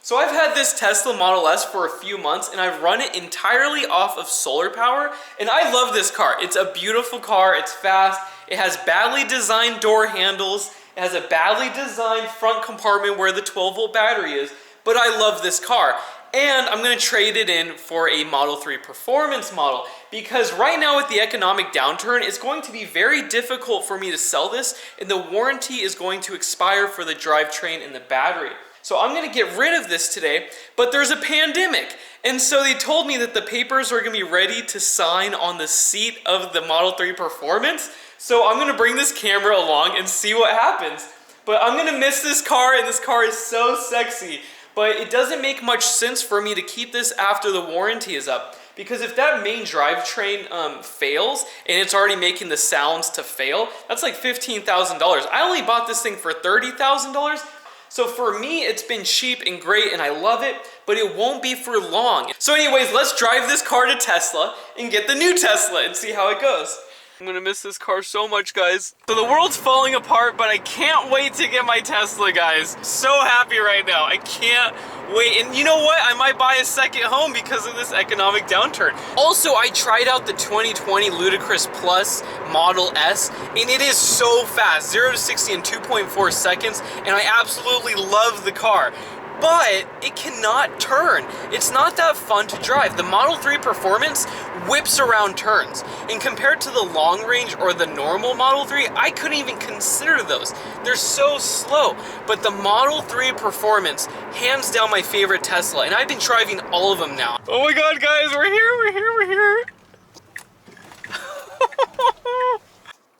So I've had this Tesla Model S for a few months and I've run it entirely off of solar power, and I love this car. It's a beautiful car, it's fast, it has badly designed door handles, it has a badly designed front compartment where the 12-volt battery is, but I love this car. And I'm gonna trade it in for a Model 3 Performance model, because right now with the economic downturn, it's going to be very difficult for me to sell this, and the warranty is going to expire for the drivetrain and the battery. So I'm gonna get rid of this today, but there's a pandemic. And so they told me that the papers are gonna be ready to sign on the seat of the Model 3 Performance. So I'm gonna bring this camera along and see what happens. But I'm gonna miss this car, and this car is so sexy. But it doesn't make much sense for me to keep this after the warranty is up. Because if that main drivetrain fails, and it's already making the sounds to fail, that's like $15,000. I only bought this thing for $30,000. So for me, it's been cheap and great and I love it, but it won't be for long. So anyways, let's drive this car to Tesla and get the new Tesla and see how it goes. I'm gonna miss this car so much, guys. So the world's falling apart, but I can't wait to get my Tesla, guys. So happy right now. I can't wait. And you know what? I might buy a second home because of this economic downturn. Also, I tried out the 2020 Ludicrous Plus Model S, and it is so fast. 0 to 60 in 2.4 seconds, and I absolutely love the car. But it cannot turn. It's not that fun to drive. The Model 3 Performance whips around turns. And compared to the long range or the normal Model 3, I couldn't even consider those. They're so slow. But the Model 3 Performance, hands down my favorite Tesla. And I've been driving all of them now. Oh my God, guys, we're here.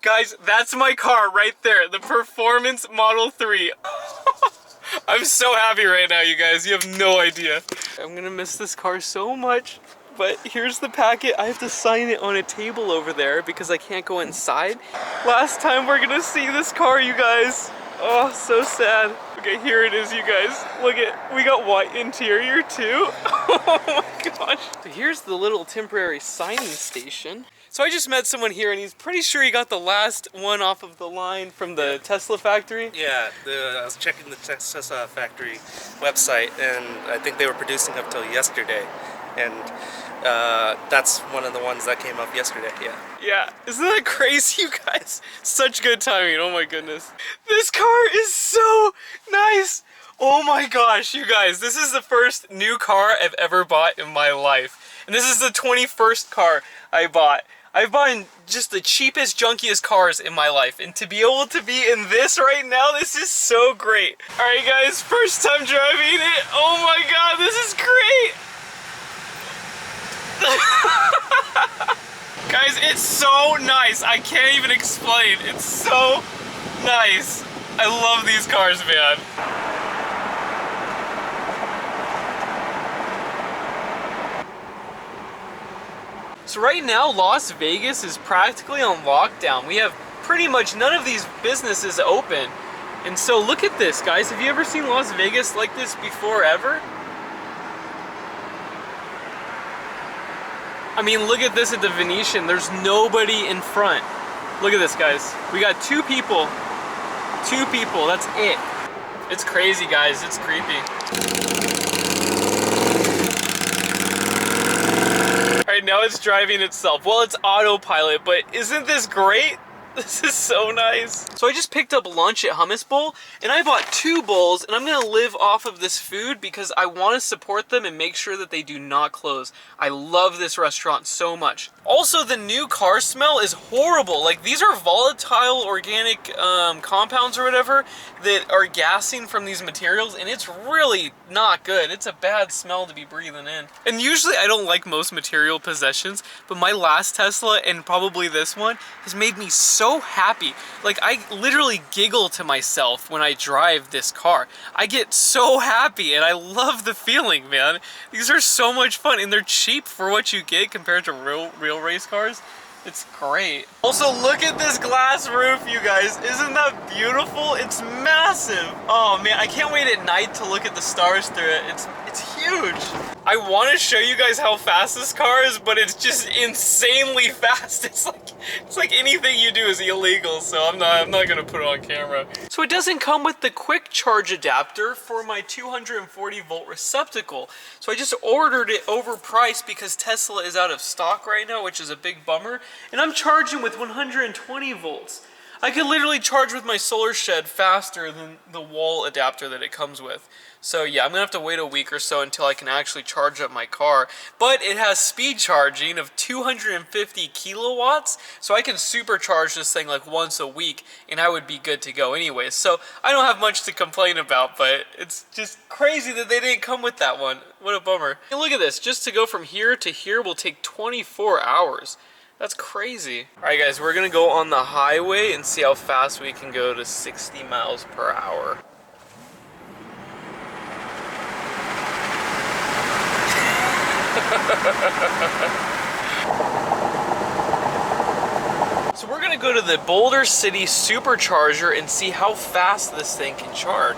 Guys, that's my car right there. The Performance Model 3. I'm so happy right now, you guys. You have no idea. I'm gonna miss this car so much, but here's the packet. I have to sign it on a table over there because I can't go inside. Last time we're gonna see this car, you guys. Oh, so sad. Okay, here it is, you guys. Look at, we got white interior too. Oh my gosh. So here's the little temporary signing station. So I just met someone here and he's pretty sure he got the last one off of the line from the Tesla factory. Yeah, I was checking the Tesla factory website and I think they were producing up till yesterday. And that's one of the ones that came up yesterday, yeah. Yeah, isn't that crazy, you guys? Such good timing, oh my goodness. This car is so nice. Oh my gosh, you guys, this is the first new car I've ever bought in my life. And this is the 21st car I bought. I've bought just the cheapest, junkiest cars in my life, and to be able to be in this right now, this is so great. All right, guys, first time driving it. Oh my God, this is great. Guys, it's so nice. I can't even explain. It's so nice. I love these cars, man. So right now, Las Vegas is practically on lockdown. We have pretty much none of these businesses open. And so look at this, guys. Have you ever seen Las Vegas like this before, ever? I mean, look at this at the Venetian. There's nobody in front. Look at this, guys. We got two people. Two people, that's it. It's crazy, guys. It's creepy. Alright, now it's driving itself. Well, it's autopilot, but isn't this great? This is so nice. So I just picked up lunch at Hummus Bowl, and I bought 2 bowls, and I'm gonna live off of this food because I want to support them and make sure that they do not close. I love this restaurant so much. Also, the new car smell is horrible. Like, these are volatile organic compounds or whatever that are gassing from these materials, and it's really not good. It's a bad smell to be breathing in. And usually I don't like most material possessions, but my last Tesla and probably this one has made me so happy. Like, I literally giggle to myself when I drive this car. I get so happy and I love the feeling, man. These are so much fun and they're cheap for what you get compared to real race cars. It's great. Also, look at this glass roof, you guys. Isn't that beautiful? It's massive. Oh man, I can't wait at night to look at the stars through it. It's huge. I want to show you guys how fast this car is, but it's just insanely fast. It's like anything you do is illegal, so I'm not gonna put it on camera. So it doesn't come with the quick charge adapter for my 240 volt receptacle. So I just ordered it overpriced because Tesla is out of stock right now, which is a big bummer. And I'm charging with 120 volts. I could literally charge with my solar shed faster than the wall adapter that it comes with. So yeah, I'm gonna have to wait a week or so until I can actually charge up my car. But it has speed charging of 250 kilowatts, so I can supercharge this thing like once a week and I would be good to go anyways. So I don't have much to complain about, but it's just crazy that they didn't come with that one. What a bummer. And look at this, just to go from here to here will take 24 hours. That's crazy. All right guys, we're gonna go on the highway and see how fast we can go to 60 miles per hour. So we're gonna go to the Boulder City Supercharger and see how fast this thing can charge.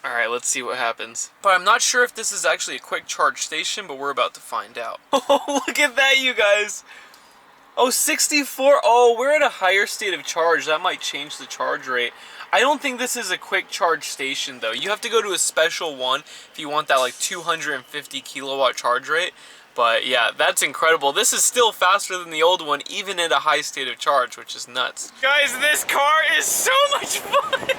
Alright, let's see what happens. But I'm not sure if this is actually a quick charge station, but we're about to find out. Oh, look at that, you guys! Oh, 64. Oh, we're at a higher state of charge. That might change the charge rate. I don't think this is a quick charge station, though. You have to go to a special one if you want that, like, 250 kilowatt charge rate. But, yeah, that's incredible. This is still faster than the old one, even at a high state of charge, which is nuts. Guys, this car is so much fun!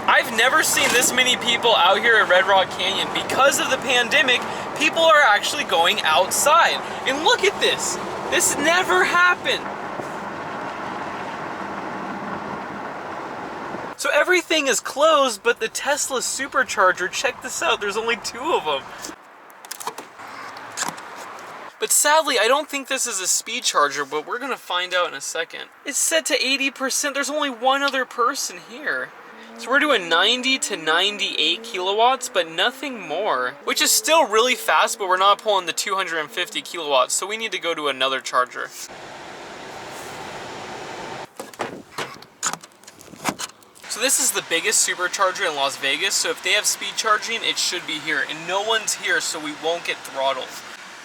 I've never seen this many people out here at Red Rock Canyon. Because of the pandemic, people are actually going outside. And look at this. This never happened. So everything is closed, but the Tesla Supercharger, check this out, there's only 2 of them. But sadly, I don't think this is a speed charger, but we're gonna find out in a second. It's set to 80%, there's only one other person here. So we're doing 90 to 98 kilowatts, but nothing more. Which is still really fast, but we're not pulling the 250 kilowatts, so we need to go to another charger. So this is the biggest supercharger in Las Vegas, so if they have speed charging, it should be here. And no one's here, so we won't get throttled.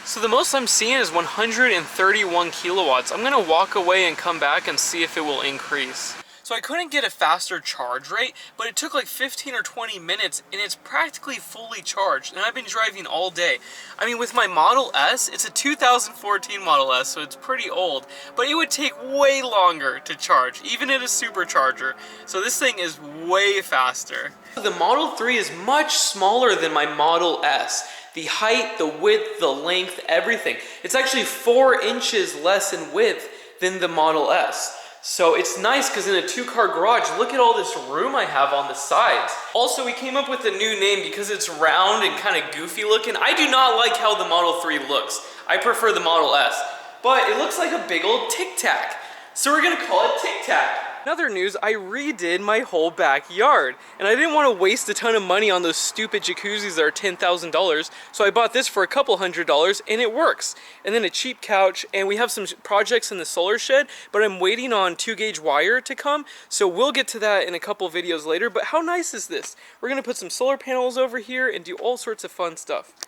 So the most I'm seeing is 131 kilowatts. I'm gonna walk away and come back and see if it will increase. So I couldn't get a faster charge rate, but it took like 15 or 20 minutes and it's practically fully charged, and I've been driving all day. I mean, with my Model S, it's a 2014 Model S, so it's pretty old, but it would take way longer to charge, even at a supercharger. So this thing is way faster. The Model 3 is much smaller than my Model S. The height, the width, the length, everything. It's actually 4 inches less in width than the Model S. So it's nice because in a 2-car garage, look at all this room I have on the sides. Also, we came up with a new name because it's round and kind of goofy looking. I do not like how the Model 3 looks. I prefer the Model S. But it looks like a big old Tic Tac. So we're gonna call it Tic Tac. In other news, I redid my whole backyard, and I didn't want to waste a ton of money on those stupid jacuzzis that are $10,000, so I bought this for a couple $100, and it works. And then a cheap couch, and we have some projects in the solar shed, but I'm waiting on 2-gauge wire to come, so we'll get to that in a couple videos later. But how nice is this? We're gonna put some solar panels over here and do all sorts of fun stuff.